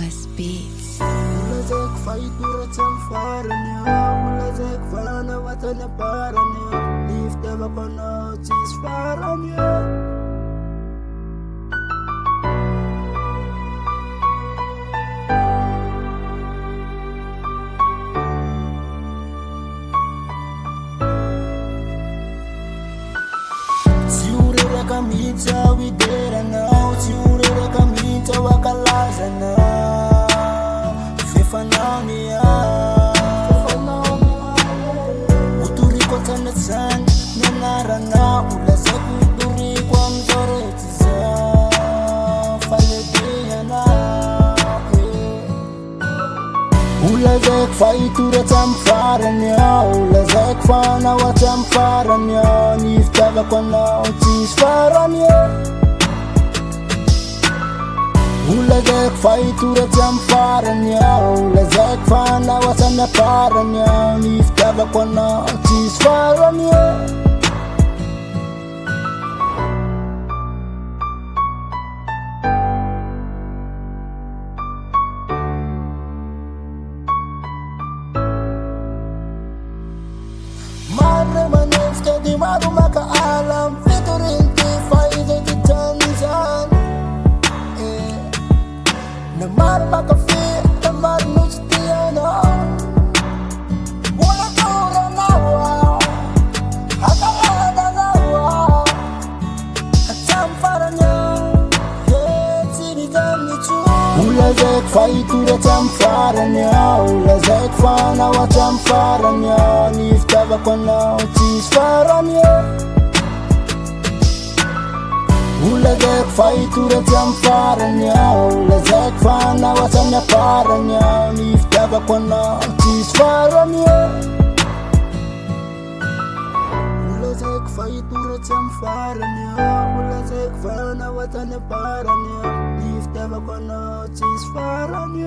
Endless beats. Ulazek faitura farany ulazek fana watana parany lifta bakona tis farany Tiurera kamita widera now tiurera kamita wakalaza now farany uturiko tanatsan nanarana ulazek uturiko amzoretiza falediyana ulazek faitura tam farany ulazek fana watam farany niftava kona tis farany ulazek faitura tam farany ulazek fana watana parany niftava kona tis farany Mare manefta di maru makaalam fiturin di faida di tanzan Namar makafi, namar nustiana Wala tura nawa, hakalada nawa Atam faranya, sinigan nichu Ulazek faitura tam faranya Ulazek fana watam faranya Niftava kona tis faranya Ulazek faitura tam farany ulazek fana watana parany niftava kona tis farany Ulazek faitura tam farany ulazek fana watana parany niftava kona tis farany